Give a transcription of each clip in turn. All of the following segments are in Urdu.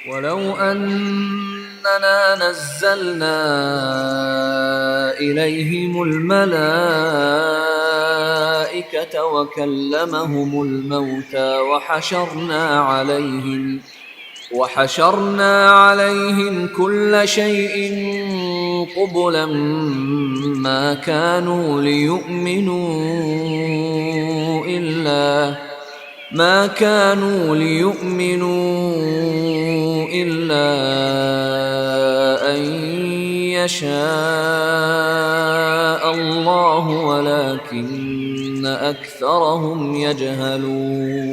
ولو أننا نزلنا إليهم الملائكة وكلمهم الموتى وحشرنا عليهم كل شيء قبلا ما كانوا ليؤمنوا إلا أن يشاء الله ولكن أكثرهم يجهلون.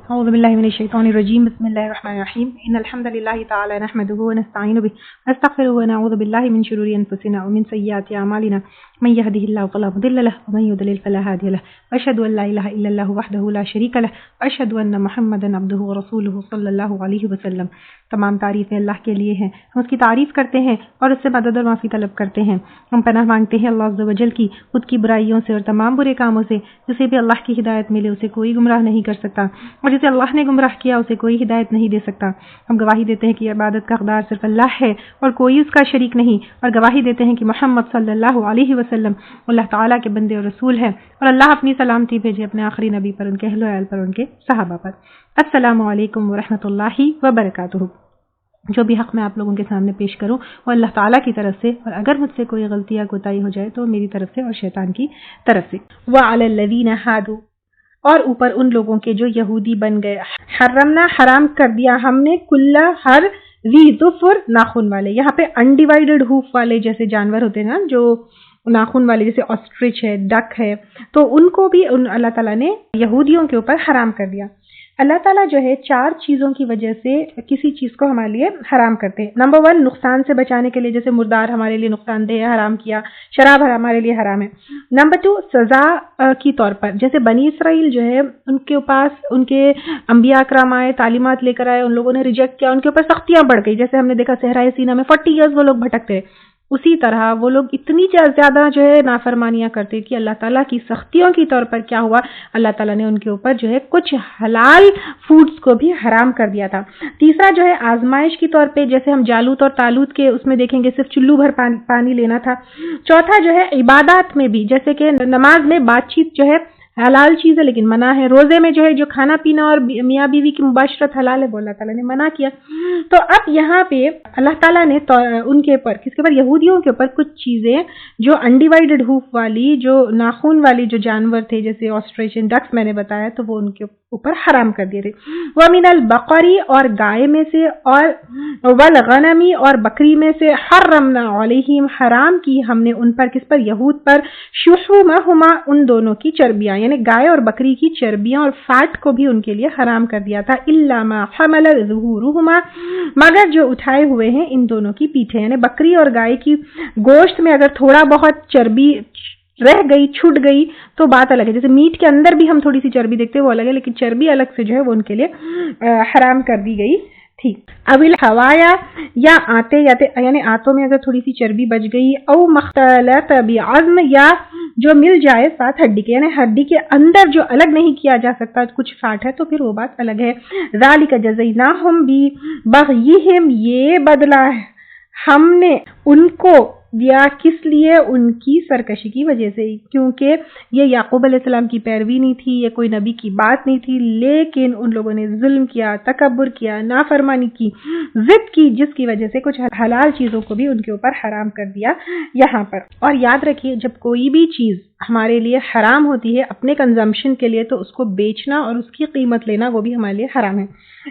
اعوذ باللہ من الشیطان الرجیم بسم اللہ الرحمن الرحیم ان الحمد للہ تعالی نحمده ونستعین به ونستغفره ونعوذ باللہ من شرور انفسنا ومن سیئات اعمالنا من يهده الله فلا مضل له ومن يضلل فلا هادي له واشهد ان لا اله الا الله وحده لا شريك له واشهد ان محمدا عبده ورسوله صلی اللہ علیہ وسلم. تمام تعریفیں اللہ کے لیے ہیں، ہم اس کی تعریف کرتے ہیں اور اس سے مدد اور معافی طلب کرتے ہیں. ہم پناہ مانگتے ہیں اللہ عز و جل کی خود کی برائیوں سے اور تمام برے کاموں سے. جسے بھی اللہ کی ہدایت ملے اسے کوئی گمراہ نہیں کر سکتا، اور جسے اللہ نے گمراہ کیا اسے کوئی ہدایت نہیں دے سکتا. ہم گواہی دیتے ہیں کہ عبادت کا حقدار صرف اللہ ہے اور کوئی اس کا شریک نہیں، اور گواہی دیتے ہیں کہ محمد صلی اللہ علیہ وسلم اللہ تعالیٰ کے بندے اور رسول ہیں، اور اللہ اپنی سلامتی بھیجے اپنے آخری نبی پر، ان کے اہل و عیال پر، ان کے صحابہ پر. السلام علیکم ورحمۃ اللہ وبرکاتہ. جو بھی حق میں آپ لوگوں کے سامنے پیش کروں وہ اللہ تعالیٰ کی طرف سے، اور اگر مجھ سے کوئی غلطی یا کوتاہی ہو جائے تو میری طرف سے اور شیطان کی طرف سے. وَعَلَى الَّذِينَ هَادُوا، اور اوپر ان لوگوں کے جو یہودی بن گئے. حرمنا، حرام کر دیا ہم نے، کلّا، ہر، ذی ظفر، ناخن والے. یہاں پہ انڈیوائیڈڈ ہوف والے جیسے جانور ہوتے ہیں نا، جو ناخن والے، جیسے آسٹرچ ہے، ڈک ہے، تو ان کو بھی اللہ تعالیٰ نے یہودیوں کے اوپر حرام کر دیا. اللہ تعالیٰ جو ہے 4 چیزوں کی وجہ سے کسی چیز کو ہمارے لیے حرام کرتے ہیں. نمبر 1، نقصان سے بچانے کے لیے، جیسے مردار ہمارے لیے نقصان دہ ہے، حرام کیا. شراب ہمارے لیے حرام ہے. نمبر 2، سزا کی طور پر، جیسے بنی اسرائیل جو ہے ان کے پاس ان کے انبیاء اکرام آئے، تعلیمات لے کر آئے، ان لوگوں نے ریجیکٹ کیا، ان کے اوپر سختیاں بڑھ گئی. جیسے ہم نے دیکھا صحرائے سینا میں 40 ایئرز وہ لوگ بھٹکتے رہے. اسی طرح وہ لوگ اتنی زیادہ جو ہے نافرمانیاں کرتے کہ اللہ تعالیٰ کی سختیوں کی طور پر کیا ہوا، اللہ تعالیٰ نے ان کے اوپر جو ہے کچھ حلال فوڈز کو بھی حرام کر دیا تھا. تیسرا جو ہے آزمائش کی طور پہ، جیسے ہم جالوت اور تالوت کے اس میں دیکھیں گے صرف چلو بھر پانی لینا تھا. چوتھا جو ہے عبادات میں بھی، جیسے کہ نماز میں بات چیت جو ہے حلال چیز ہے لیکن منع ہے. روزے میں جو ہے جو کھانا پینا اور میاں بیوی کی مباشرت حلال ہے وہ اللہ تعالیٰ نے منع کیا. تو اب یہاں پہ اللہ تعالیٰ نے ان کے اوپر، کس کے اوپر؟ یہودیوں کے اوپر کچھ چیزیں جو انڈیوائیڈڈ ہوف والی، جو ناخون والی جو جانور تھے، جیسے آسٹریشین ڈکس میں نے بتایا، تو وہ ان کے اوپر حرام کر دیے تھے. وَمِنَ الْبَقَرِ، اور گائے میں سے، اور وَالْغَنَمِ، اور بکری میں سے، حَرَّمْنَا عَلَيْهِمْ، حرام کی ہم نے ان پر، کس پر؟ یہود پر، شُحُومَهُمَا، ان دونوں کی چربیاں، یعنی گائے اور بکری کی چربیاں اور فیٹ کو بھی ان کے لیے حرام کر دیا تھا. إِلَّا مَا حَمَلَ ظُهُورُهُمَا، مگر جو اٹھائے ہوئے ہیں ان دونوں کی پیٹھیں. یعنی بکری اور گائے کی گوشت میں اگر تھوڑا بہت چربی رہ گئی، چھٹ گئی، تو بات الگ ہے. جیسے میٹ کے اندر بھی ہم تھوڑی سی چربی دیکھتے ہیں وہ الگ ہے، لیکن چربی الگ سے جو ہے وہ ان کے لیے حرام کر دی گئی تھی. اویل ہوایا، یا آتے یعنی آتوں میں اگر تھوڑی سی چربی بچ گئی، او مختلط بعظم، یا جو مل جائے ساتھ ہڈی کے، یعنی ہڈی کے اندر جو الگ نہیں کیا جا سکتا کچھ فیٹ ہے، تو پھر وہ بات الگ ہے. ذالک جزیناہم ببغیہم، یہ بدلہ ہم نے ان کو دیا، کس لیے؟ ان کی سرکشی کی وجہ سے. کیونکہ یہ یعقوب علیہ السلام کی پیروی نہیں تھی، یہ کوئی نبی کی بات نہیں تھی، لیکن ان لوگوں نے ظلم کیا، تکبر کیا، نافرمانی کی، ضد کی، جس کی وجہ سے کچھ حلال چیزوں کو بھی ان کے اوپر حرام کر دیا یہاں پر. اور یاد رکھیے، جب کوئی بھی چیز ہمارے لیے حرام ہوتی ہے اپنے کنزمپشن کے لیے، تو اس کو بیچنا اور اس کی قیمت لینا وہ بھی ہمارے لیے حرام ہے.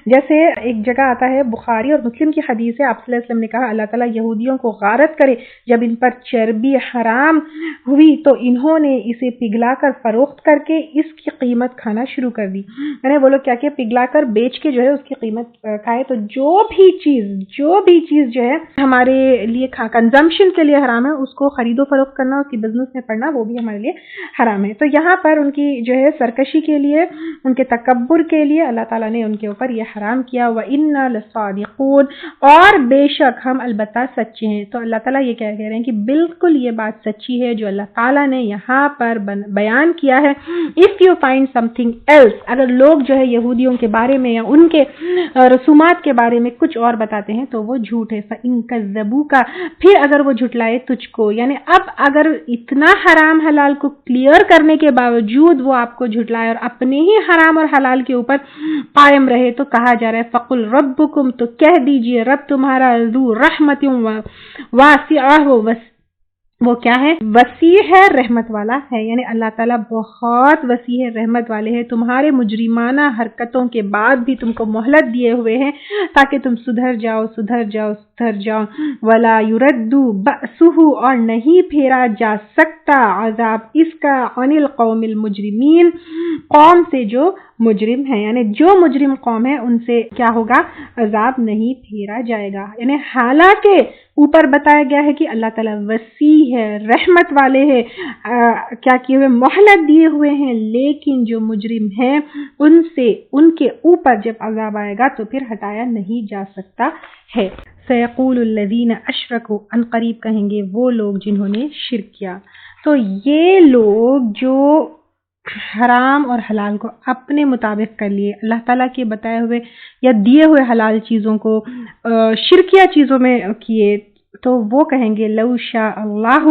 جیسے ایک جگہ آتا ہے، بخاری اور مسلم کی حدیث ہے، آپ صلی اللہ علیہ وسلم نے کہا اللہ تعالیٰ یہودیوں کو غارت کرے، جب ان پر چربی حرام ہوئی تو انہوں نے اسے پگھلا کر فروخت کر کے اس کی قیمت کھانا شروع کر دی. یعنی وہ لوگ کیا کہ پگھلا کر بیچ کے جو ہے اس کی قیمت کھائے. تو جو بھی چیز جو ہے ہمارے لیے کنزمپشن کے لیے حرام ہے، اس کو خرید و فروخت کرنا، اس کی بزنس میں پڑنا، وہ بھی ہمارے لیے حرام ہے. تو یہاں پر ان کی جو ہے سرکشی کے لیے، ان کے تکبر کے لیے اللہ تعالیٰ نے ان کے اوپر یہ حرام کیا. وَإِنَّا لَصَادِقُونَ، اور بے شک ہم البتہ سچے ہیں. تو اللہ تعالیٰ یہ کہہ رہے ہیں کہ بالکل یہ بات سچی ہے جو اللہ تعالیٰ نے یہاں پر بیان کیا ہے. If you find something else, اگر لوگ جو ہے یہودیوں کے بارے میں یا ان کے رسومات کے بارے میں کچھ اور بتاتے ہیں تو وہ جھوٹ ہے. فَإِن كَذَّبُوكَ، پھر اگر وہ جھٹلائے تجھ کو، یعنی اب اگر اتنا حرام حلال کو کلیئر کرنے کے باوجود وہ آپ کو جھٹلائے اور اپنے ہی حرام اور حلال کے اوپر قائم رہے، تو کہا جا رہا ہے فَقُلْ رَبُّكُمْ، تو کہہ دیجئے رب تمہارا ذو رحمت واسعہ، وہ کیا ہے؟ وسیع ہے، رحمت والا ہے. یعنی اللہ تعالیٰ بہت وسیع ہے، رحمت والے ہیں. تمہارے مجرمانہ حرکتوں کے بعد بھی تم کو مہلت دیے ہوئے ہیں تاکہ تم سدھر جاؤ. ولا يرد بأسه، اور نہیں پھیرا جا سکتا عذاب اس کا عن القوم المجرمین، قوم سے جو مجرم ہے. یعنی جو مجرم قوم ہے ان سے کیا ہوگا؟ عذاب نہیں پھیرا جائے گا. یعنی حالانکہ اوپر بتایا گیا ہے کہ اللہ تعالیٰ وسیع ہے، رحمت والے ہیں، کیا کیے ہوئے؟ مہلت دیے ہوئے ہیں، لیکن جو مجرم ہیں ان سے، ان کے اوپر جب عذاب آئے گا تو پھر ہٹایا نہیں جا سکتا ہے. سیقول الذین اشرکوا، ان قریب کہیں گے وہ لوگ جنہوں نے شرک کیا. تو یہ لوگ جو حرام اور حلال کو اپنے مطابق کر لیے، اللہ تعالیٰ کے بتائے ہوئے یا دیے ہوئے حلال چیزوں کو شرکیہ چیزوں میں کیے، تو وہ کہیں گے لو شاء اللہ،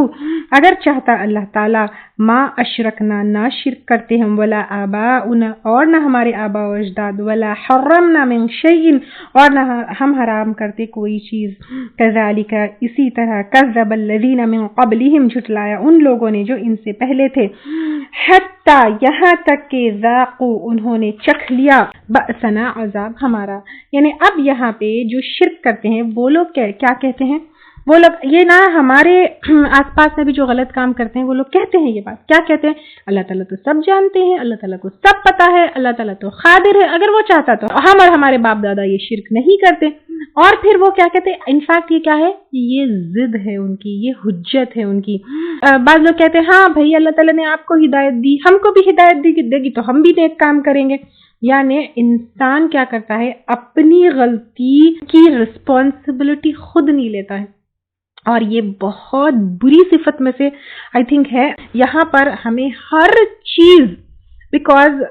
اگر چاہتا اللہ تعالیٰ، ما اشرکنا، نہ شرک کرتے ہم، ولا آباؤنا، اور نہ ہمارے آباء و اجداد، ولا حرمنا من شیء، اور نہ ہم حرام کرتے کوئی چیز. کذالک، اسی طرح، کذب الذین من قبلہم، جھٹلایا ان لوگوں نے جو ان سے پہلے تھے، حتی، یہاں تک کہ ذاقوا، انہوں نے چکھ لیا، بأسنا، عذاب ہمارا. یعنی اب یہاں پہ جو شرک کرتے ہیں وہ لوگ کیا کہتے ہیں؟ وہ لوگ یہ نہ ہمارے آس پاس میں بھی جو غلط کام کرتے ہیں وہ لوگ کہتے ہیں یہ بات. کیا کہتے ہیں؟ اللہ تعالیٰ تو سب جانتے ہیں، اللہ تعالیٰ کو سب پتا ہے، اللہ تعالیٰ تو قادر ہے، اگر وہ چاہتا تو ہم اور ہمارے باپ دادا یہ شرک نہیں کرتے. اور پھر وہ کیا کہتے ہیں؟ انفیکٹ یہ کیا ہے؟ یہ ضد ہے ان کی، یہ حجت ہے ان کی. بعض لوگ کہتے ہیں ہاں بھائی اللہ تعالیٰ نے آپ کو ہدایت دی، ہم کو بھی ہدایت دے گی تو ہم بھی نیک کام کریں گے. یعنی انسان کیا کرتا ہے؟ اپنی غلطی کی رسپانسبلٹی خود نہیں لیتا ہے، اور یہ بہت بری صفت میں سے آئی تھنک ہے. یہاں پر ہمیں ہر چیز، بیکاز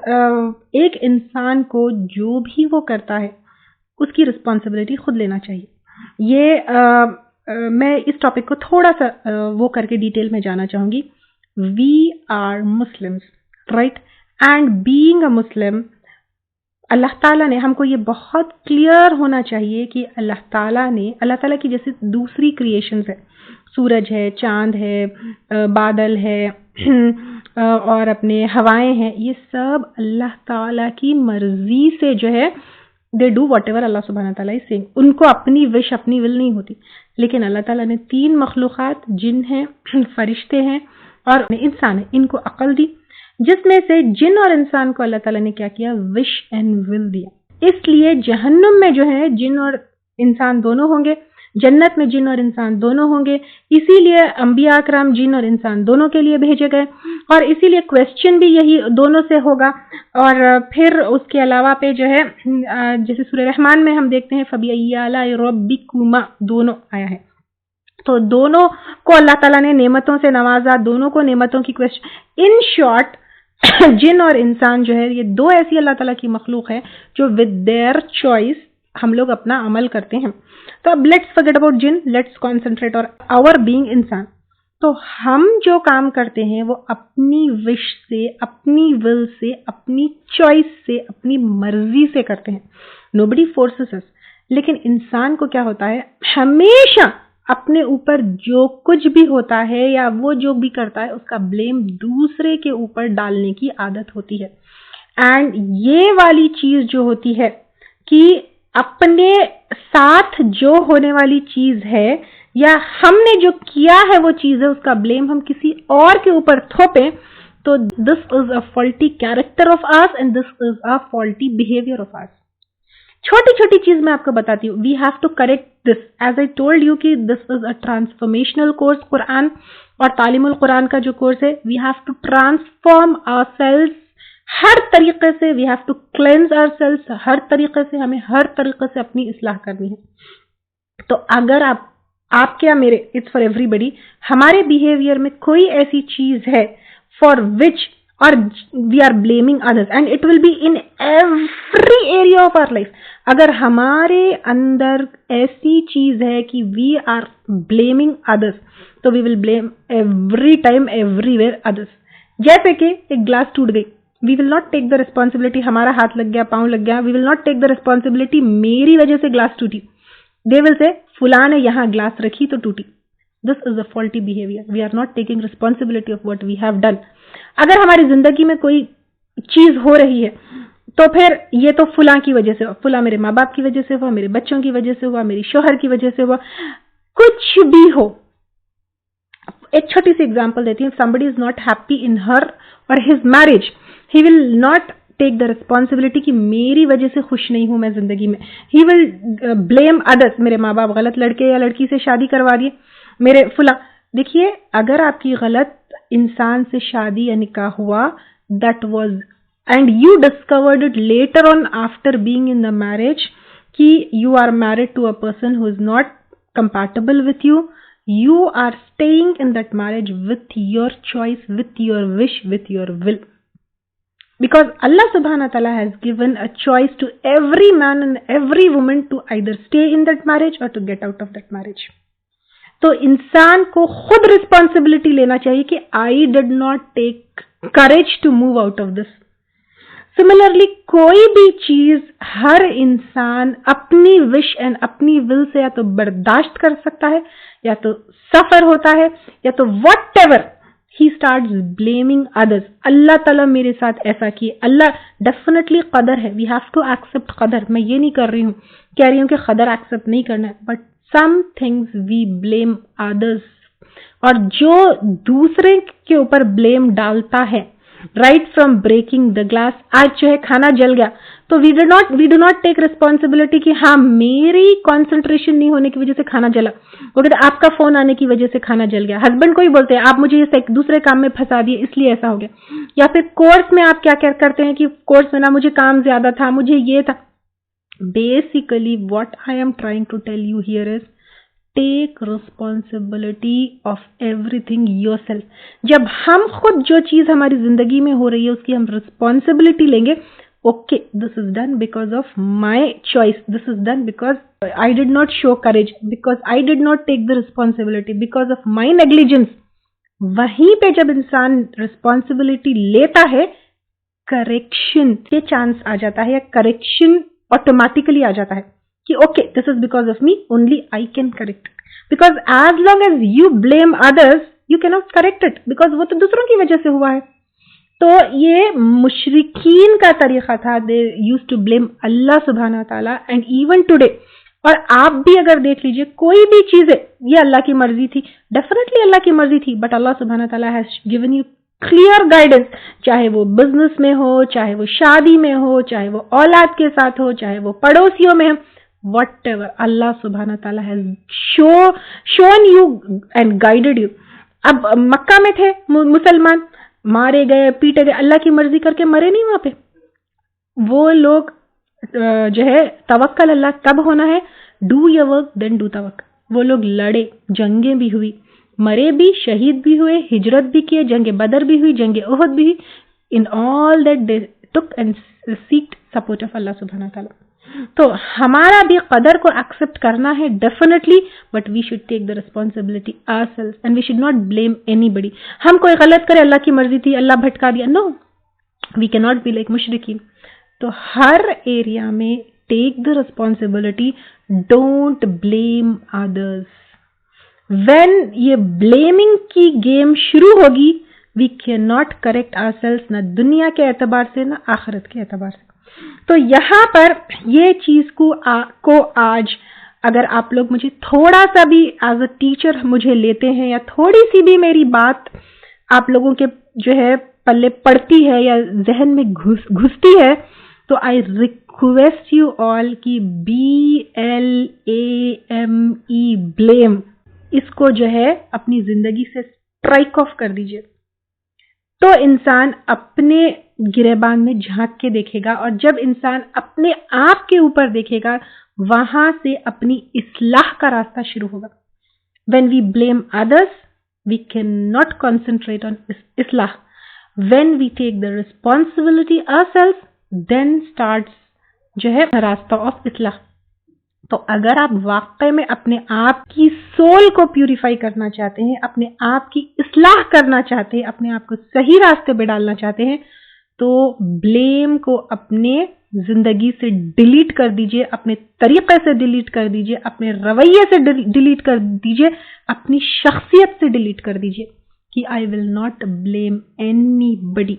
ایک انسان کو جو بھی وہ کرتا ہے اس کی رسپانسبلٹی خود لینا چاہیے. یہ میں اس ٹاپک کو تھوڑا سا وہ کر کے ڈیٹیل میں جانا چاہوں گی. We are Muslims, right? And being a Muslim, اللہ تعالیٰ نے ہم کو یہ بہت کلیئر ہونا چاہیے کہ اللہ تعالیٰ کی جیسے دوسری کریشنز ہے، سورج ہے، چاند ہے، بادل ہے اور اپنے ہوائیں ہیں، یہ سب اللہ تعالیٰ کی مرضی سے جو ہے دے ڈو واٹ ایور اللہ سبحانہ تعالیٰ از سیئنگ. ان کو اپنی وش، اپنی ول نہیں ہوتی. لیکن اللہ تعالیٰ نے 3 مخلوقات، جن ہیں، فرشتے ہیں اور انسان ہیں، ان کو عقل دی، جس میں سے جن اور انسان کو اللہ تعالیٰ نے کیا کیا؟ وش اینڈ ول دیا. اس لیے جہنم میں جو ہے جن اور انسان دونوں ہوں گے، جنت میں جن اور انسان دونوں ہوں گے. اسی لیے انبیاء اکرام جن اور انسان دونوں کے لیے بھیجے گئے، اور اسی لیے کویسچن بھی یہی دونوں سے ہوگا. اور پھر اس کے علاوہ پہ جو ہے جیسے سورہ رحمان میں ہم دیکھتے ہیں فَبِأَيِّ آلَاءِ رَبِّكُمَا، دونوں آیا ہے. تو دونوں کو اللہ تعالیٰ نے نعمتوں سے نوازا، دونوں کو نعمتوں کی کویسچن. ان شارٹ جن اور انسان جو ہے یہ 2 ایسی اللہ تعالیٰ کی مخلوق ہے جو ود دیئر چوائس ہم لوگ اپنا عمل کرتے ہیں. تو اب لیٹس فرگیٹ اباؤٹ جن، لیٹس کانسنٹریٹ اور آور بینگ انسان. تو ہم جو کام کرتے ہیں وہ اپنی وش سے، اپنی ول سے، اپنی چوائس سے، اپنی مرضی سے کرتے ہیں. نوبڈی فورسز اس. لیکن انسان کو کیا ہوتا ہے؟ ہمیشہ اپنے اوپر جو کچھ بھی ہوتا ہے یا وہ جو بھی کرتا ہے اس کا بلیم دوسرے کے اوپر ڈالنے کی عادت ہوتی ہے. اینڈ یہ والی چیز جو ہوتی ہے کہ اپنے ساتھ جو ہونے والی چیز ہے یا ہم نے جو کیا ہے وہ چیز ہے، اس کا بلیم ہم کسی اور کے اوپر تھوپیں، تو this is a faulty character of us and this is a faulty behaviour of us. چھوٹی چھوٹی چیز میں آپ کو بتاتی ہوں. We have to correct this. As I told you کہ this is a transformational course قرآن اور تعلیم القرآن کا جو کورس ہے. We have to transform ourselves ہر طریقے سے. We have to cleanse ourselves ہر طریقے سے. ہمیں ہر طریقے سے اپنی اصلاح کرنی ہے. تو اگر آپ کیا میرے اٹس فار ایوری بڈی, ہمارے بیہیویئر میں کوئی ایسی چیز ہے فار وچ اور we are blaming others and it will be in every area of our life. اگر ہمارے اندر ایسی چیز ہے کہ وی آر بلیمنگ ادرس تو we will blame every time everywhere others. جیسے کہ ایک گلاس ٹوٹ گئی, وی will not take the responsibility ہمارا ہاتھ لگ گیا, پاؤں لگ گیا, وی will not take the responsibility میری وجہ سے گلاس ٹوٹی. They will say فلاں نے یہاں گلاس رکھی تو ٹوٹی. This is a faulty behavior. We are not taking responsibility of what we have done. اگر ہماری زندگی میں کوئی چیز ہو رہی ہے تو پھر یہ تو فلاں کی وجہ سے ہوا, فلاں میرے ماں باپ کی وجہ سے ہوا, میرے بچوں کی وجہ سے ہوا, میری شوہر کی وجہ سے ہوا, کچھ بھی ہو. ایک چھوٹی سی ایگزامپل دیتی ہوں. Somebody is not happy in her or his marriage. He will not take the responsibility کہ میری وجہ سے خوش نہیں ہوں میں زندگی میں. ہی ول بلیم ادرس. میرے ماں باپ غلط لڑکے یا لڑکی سے شادی کروا دیے, میرے فلاں. دیکھیے اگر آپ کی غلط انسان سے شادی یا نکاح ہوا, that was and you discovered it later on after being in the marriage کہ you are married to a person who is not compatible with you, you are staying in that marriage with your choice, with your wish, with your will. Because Allah subhanahu wa ta'ala has given a choice to every man and every woman to either stay in that marriage or to get out of that marriage. تو انسان کو خود responsibility لینا چاہیے کہ I did not take courage to move out of this. Similarly, کوئی بھی چیز ہر انسان اپنی wish and اپنی will سے یا تو برداشت کر سکتا ہے, یا تو سفر ہوتا ہے, یا تو whatever. He starts blaming others. اللہ تعالیٰ میرے ساتھ ایسا کیے. اللہ ڈیفینیٹلی قدر ہے. We have to accept قدر. میں یہ نہیں کہہ رہی ہوں کہ قدر ایکسپٹ نہیں کرنا ہے. But some things we blame others. اور جو دوسرے کے اوپر blame ڈالتا ہے, right from breaking the glass, آج جو ہے کھانا جل گیا تو we do not take responsibility کہ ہاں میری concentration نہیں ہونے کی وجہ سے کھانا جلا. وہ کہتے ہیں آپ کا فون آنے کی وجہ سے کھانا جل گیا. ہسبینڈ کو ہی بولتے ہیں آپ مجھے دوسرے کام میں پھنسا دیے اس لیے ایسا ہو گیا. یا پھر کورس میں آپ کیا کرتے ہیں کہ کورس میں نا مجھے کام زیادہ تھا, مجھے یہ تھا. Basically what I am trying to tell you here is take responsibility of everything yourself. جب ہم خود جو چیز ہماری زندگی میں ہو رہی ہے اس کی ہم responsibility لیں گے, okay, this is done because of my choice. This is done because I did not show courage, because I did not take the responsibility, because of my negligence. وہیں پہ جب انسان responsibility لیتا ہے, correction کے چانس آ جاتا ہے, یا correction automatically آ جاتا ہے کہ okay, this is because of me, only I can correct it. Because as long as you blame others, you cannot correct it, because وہ تو دوسروں کی وجہ سے ہوا ہے. تو یہ مشرکین کا طریقہ تھا. they used to blame اللہ سبحانہ wa ta'ala, and even today. اور آپ بھی اگر دیکھ لیجئے کوئی بھی چیز ہے, یہ اللہ کی مرضی تھی, ڈیفینیٹلی اللہ کی مرضی تھی, بٹ اللہ سبحانہ wa ta'ala has given you clear guidance. چاہے وہ بزنس میں ہو, چاہے وہ شادی میں ہو, چاہے وہ اولاد کے ساتھ ہو, چاہے وہ پڑوسیوں میں ہو, whatever, اللہ سبحانہ wa ta'ala has shown you and guided you. اب مکہ میں تھے مسلمان, مارے گئے, پیٹے گئے, اللہ کی مرضی کر کے مرے نہیں وہاں پہ. وہ لوگ جو ہے توکل اللہ کب ہونا ہے, do your work then do توکل. وہ لوگ لڑے, جنگیں بھی ہوئی, مرے بھی, شہید بھی ہوئے, ہجرت بھی کیے, جنگ بدر بھی ہوئی, جنگ احد بھی ہوئی. In all that they took and seeked support of اللہ سبحانہ تعالیٰ. تو ہمارا بھی قدر کو ایکسپٹ کرنا ہے definitely, but we should take the responsibility ourself and we should not blame anybody. ہم کوئی غلط کرے, اللہ کی مرضی تھی, اللہ بھٹکا دیا, نو, وی کی ناٹ بی لائک مشرکین. تو ہر ایریا میں take the responsibility, don't blame others. When یہ بلیمنگ کی گیم شروع ہوگی, we can not correct ourself, نہ دنیا کے اعتبار سے نہ آخرت کے اعتبار سے. تو یہاں پر یہ چیز کو آج اگر آپ لوگ مجھے تھوڑا سا بھی ایز اے ٹیچر مجھے لیتے ہیں, یا تھوڑی سی بھی میری بات آپ لوگوں کے جو ہے پلے پڑتی ہے یا ذہن میں گھستی ہے, تو آئی ریکویسٹ یو آل کی BLAME blame اس کو جو ہے اپنی زندگی سے اسٹرائک آف کر دیجیے. تو انسان اپنے گریبان میں جھانک کے دیکھے گا, اور جب انسان اپنے آپ کے اوپر دیکھے گا وہاں سے اپنی اصلاح کا راستہ شروع ہوگا. When we blame others, we cannot concentrate on islah. When we take the responsibility ourselves, then starts جو ہے راستہ آف اصلاح. تو اگر آپ واقعی میں اپنے آپ کی سول کو پیوریفائی کرنا چاہتے ہیں, اپنے آپ کی اصلاح کرنا چاہتے ہیں, اپنے آپ کو صحیح راستے پہ ڈالنا چاہتے ہیں, تو بلیم کو اپنے زندگی سے ڈیلیٹ کر دیجئے, اپنے طریقے سے ڈیلیٹ کر دیجئے, اپنے رویے سے ڈیلیٹ کر دیجئے, اپنی شخصیت سے ڈیلیٹ کر دیجئے کہ I will not blame anybody.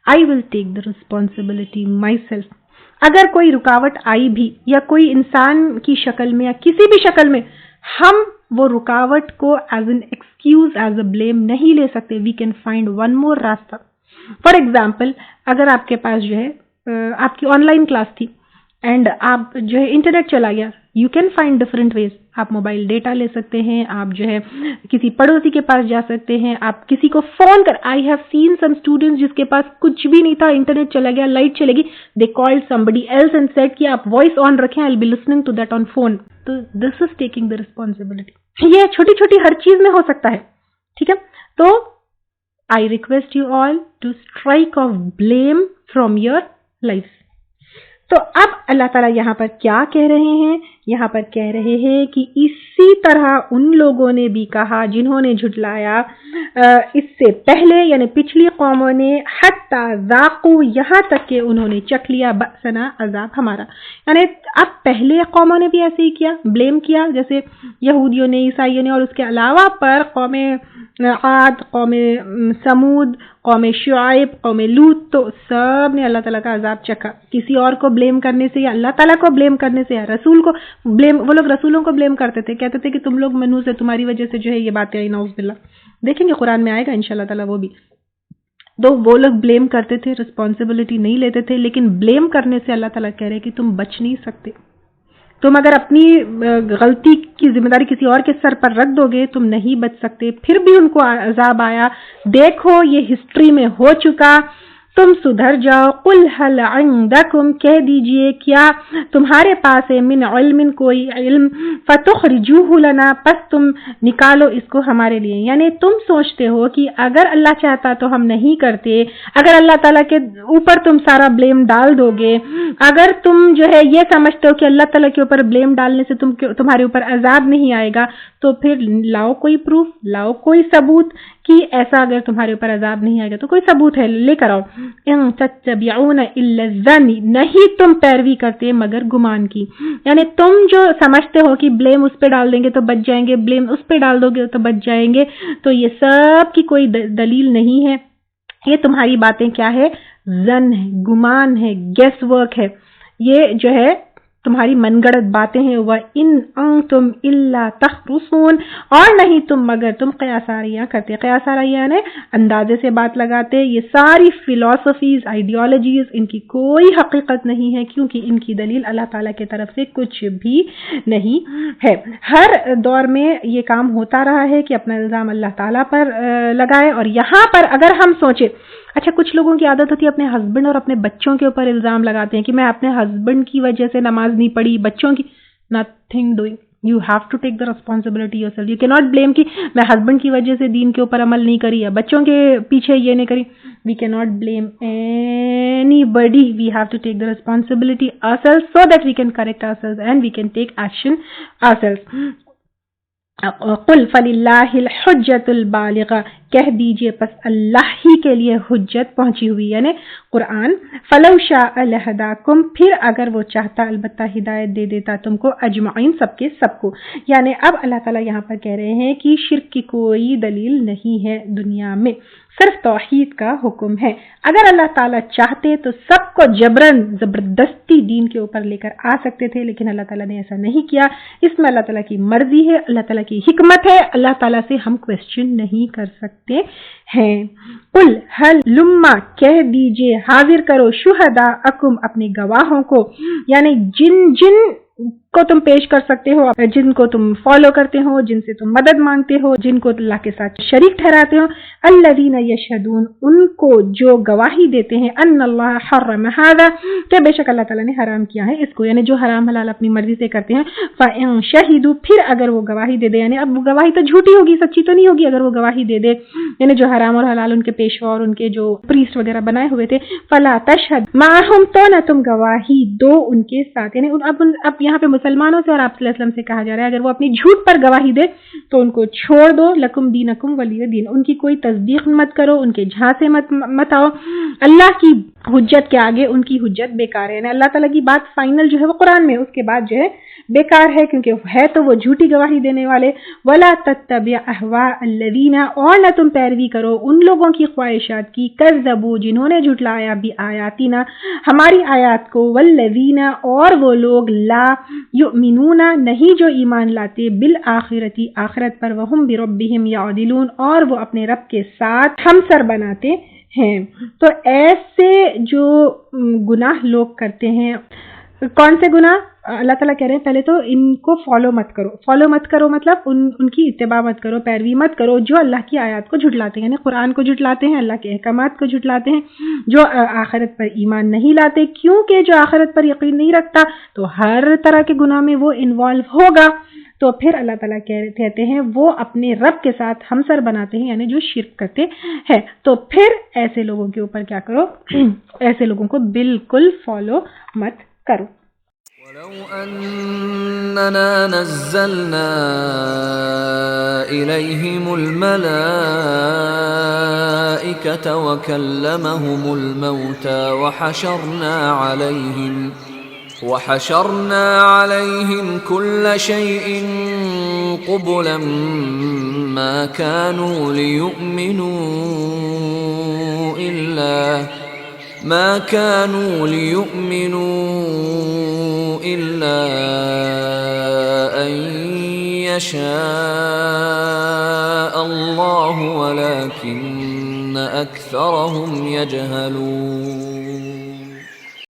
I will take the responsibility myself. اگر کوئی رکاوٹ آئی بھی یا کوئی انسان کی شکل میں یا کسی بھی شکل میں, ہم وہ رکاوٹ کو as an excuse, as a blame نہیں لے سکتے. We can find one more راستہ. فار ایگزامپل, اگر آپ کے پاس جو ہے آپ کی آن لائن کلاس تھی اینڈ آپ جو ہے انٹرنیٹ چلا گیا, you can find different ways. آپ موبائل ڈیٹا لے سکتے ہیں, آپ جو ہے کسی پڑوسی کے پاس جا سکتے ہیں, آپ کسی کو فون کر. I have seen some students جس کے پاس کچھ بھی نہیں تھا, انٹرنیٹ چلا گیا, لائٹ چلے گی, دے called somebody else and said کہ آپ وائس آن رکھیں, I'll be listening to that on phone. تو this is taking the responsibility. یہ چھوٹی چھوٹی ہر چیز میں ہو سکتا ہے, ٹھیک ہے. تو I request you all to strike off blame from your lives. تو اب اللہ تعالیٰ یہاں پر کیا کہہ رہے ہیں؟ یہاں پر کہہ رہے ہیں کہ اسی طرح ان لوگوں نے بھی کہا جنہوں نے جھٹلایا اس سے پہلے, یعنی پچھلی قوموں نے, حتی ذاقوا, یہاں تک کہ انہوں نے چکھ لیا, بأسنا, عذاب ہمارا. یعنی اب پہلے قوموں نے بھی ایسے ہی کیا, بلیم کیا, جیسے یہودیوں نے, عیسائیوں نے, اور اس کے علاوہ پر قوم عاد, قوم سمود, قوم شعیب, قوم لوط, تو سب نے اللہ تعالیٰ کا عذاب چکھا. کسی اور کو بلیم کرنے سے یا اللہ تعالیٰ کو بلیم کرنے سے یا رسول کو بلیم, وہ لوگ رسولوں کو بلیم کرتے تھے, کہتے تھے کہ تم لوگ منو سے, تمہاری وجہ سے جو ہے یہ باتیں آئی, نعوذ باللہ. دیکھیں گے قرآن میں آئے گا انشاءاللہ تعالیٰ وہ بھی. تو وہ لوگ بلیم کرتے تھے, رسپانسبلٹی نہیں لیتے تھے, لیکن بلیم کرنے سے اللہ تعالیٰ کہہ رہے کہ تم بچ نہیں سکتے. تم اگر اپنی غلطی کی ذمہ داری کسی اور کے سر پر رکھ دو گے تم نہیں بچ سکتے. پھر بھی ان کو عذاب آیا. دیکھو یہ ہسٹری میں ہو چکا, تم سدھر جاؤ. قل هل عندکم, کہہ دیجئے کیا تمہارے پاس ہے, من علم, کوئی علم, فتخرجوه لنا, پس تم نکالو اس کو ہمارے لیے. یعنی تم سوچتے ہو کہ اگر اللہ چاہتا تو ہم نہیں کرتے, اگر اللہ تعالیٰ کے اوپر تم سارا بلیم ڈال دو گے, اگر تم جو ہے یہ سمجھتے ہو کہ اللہ تعالیٰ کے اوپر بلیم ڈالنے سے تمہارے اوپر عذاب نہیں آئے گا, تو پھر لاؤ کوئی پروف, لاؤ کوئی ثبوت کہ ایسا اگر تمہارے اوپر عذاب نہیں آئے گا تو کوئی ثبوت ہے, لے کر آؤ. ان تتبعون الا الظن, نہیں تم پیروی کرتے مگر گمان کی. یعنی تم جو سمجھتے ہو کہ بلیم اس پہ ڈال دیں گے تو بچ جائیں گے, بلیم اس پہ ڈال دو گے تو بچ جائیں گے, تو یہ سب کی کوئی دلیل نہیں ہے. یہ تمہاری باتیں کیا ہے؟ ظن ہے, گمان ہے, گیس ورک ہے, یہ جو ہے تمہاری من گڑت باتیں ہیں. وَإِنْ أَنْتُمْ إِلَّا تَخْرُصُونَ, اور نہیں تم مگر تم قیاساریاں کرتے. قیاساریاں نے اندازے سے بات لگاتے. یہ ساری فلاسفیز, آئیڈیالوجیز, ان کی کوئی حقیقت نہیں ہے, کیونکہ ان کی دلیل اللہ تعالیٰ کی طرف سے کچھ بھی نہیں ہے. ہر دور میں یہ کام ہوتا رہا ہے کہ اپنا الزام اللہ تعالیٰ پر لگائے. اور یہاں پر اگر ہم سوچیں, اچھا کچھ لوگوں کی عادت ہوتی ہے اپنے ہسبینڈ اور اپنے بچوں کے اوپر الزام لگاتے ہیں کہ میں اپنے ہسبینڈ کی وجہ سے نماز نہیں پڑھی, بچوں کی. Nothing doing, you have to take the responsibility yourself. You can not blame کہ میں ہسبینڈ کی وجہ سے دین کے اوپر عمل نہیں کری یا بچوں کے پیچھے یہ نہیں کری. We can not blame anybody, we have to take the responsibility ourself so that we can correct ourself and we can take action ourself. قل فللہ الحجۃ البالغہ, کہہ دیجئے پس اللہ ہی کے لیے حجت پہنچی ہوئی, یعنی قرآن. فلو شاء لہداکم, پھر اگر وہ چاہتا البتہ ہدایت دے دیتا تم کو, اجمعین, سب کے سب کو. یعنی اب اللہ تعالیٰ یہاں پر کہہ رہے ہیں کہ شرک کی کوئی دلیل نہیں ہے دنیا میں, صرف توحید کا حکم ہے. اگر اللہ تعالیٰ چاہتے تو سب کو جبرن, زبردستی دین کے اوپر لے کر آ سکتے تھے, لیکن اللہ تعالیٰ نے ایسا نہیں کیا. اس میں اللہ تعالیٰ کی مرضی ہے, اللہ تعالیٰ کی حکمت ہے, اللہ تعالیٰ سے ہم کویسچن نہیں کر سکتے. کرتے ہیں۔ قل حل لما کہہ دیجئے، حاضر کرو شہداءکم اپنے گواہوں کو، یعنی جن کو تم پیش کر سکتے ہو، جن کو تم فالو کرتے ہو، جن سے تم مدد مانگتے ہو، جن کو اللہ کے ساتھ شریک ٹھہراتے ہو، الذین یشہدون ان کو جو گواہی دیتے ہیں، ان اللہ حرم ھذا کہ بے شک اللہ تعالیٰ نے حرام کیا ہے اس کو، یعنی جو حرام حلال اپنی مرضی سے کرتے ہیں، فإن شہدوا پھر اگر وہ گواہی دے دے، یعنی اب وہ گواہی تو جھوٹی ہوگی، سچی تو نہیں ہوگی، اگر وہ گواہی دے دے، یعنی جو حرام اور حلال ان کے پیشوا اور ان کے جو پریسٹ وغیرہ بنائے ہوئے تھے، فلا تشہد معہم تو نہ تم گواہی دو ان کے ساتھ، یعنی اب یہاں پہ مسلمانوں سے اور آپ صلی اللہ علیہ وسلم سے کہا جا رہا ہے اگر وہ اپنی جھوٹ پر گواہی دے تو ان کو چھوڑ دو، لکم دینکم ولی دین، ان کی کوئی تصدیق مت کرو، ان کے جھانسے مت آؤ، اللہ کی حجت کے آگے ان کی حجت بیکار ہے، یعنی اللہ تعالیٰ کی بات فائنل جو ہے وہ قرآن میں، اس کے بعد جو ہے بیکار ہے، کیونکہ ہے تو وہ جھوٹی گواہی دینے والے۔ ولا تتبع اہواء الذین اور نہ تم پیروی کرو ان لوگوں کی خواہشات کی، کذبوا جنہوں نے جھٹلایا بآیاتنا ہماری آیات کو، والذین اور وہ لوگ لا یؤمنون نہیں جو ایمان لاتے، بالآخرتی آخرت پر، وہم بربہم یعدلون اور وہ اپنے رب کے ساتھ ہمسر بناتے ہیں۔ تو ایسے جو گناہ لوگ کرتے ہیں، کون سے گناہ؟ اللہ تعالیٰ کہہ رہے ہیں پہلے تو ان کو فالو مت کرو مطلب ان کی اتباع مت کرو، پیروی مت کرو، جو اللہ کی آیات کو جھٹلاتے ہیں، یعنی قرآن کو جھٹلاتے ہیں، اللہ کے احکامات کو جھٹلاتے ہیں، جو آخرت پر ایمان نہیں لاتے، کیونکہ جو آخرت پر یقین نہیں رکھتا تو ہر طرح کے گناہ میں وہ انوالو ہوگا۔ تو پھر اللہ تعالیٰ کہتے ہیں وہ اپنے رب کے ساتھ ہمسر بناتے ہیں، یعنی جو شرک کرتے ہیں، تو پھر ایسے لوگوں کے اوپر کیا کرو؟ ایسے لوگوں کو بالکل فالو مت کرو۔ ولو أننا نزلنا إليهم الملائكة وكلمهم الموتى وحشرنا عليهم كل شيء قبلا ما كانوا ليؤمنوا إلا أن يشاء الله ولكن أكثرهم يجهلون۔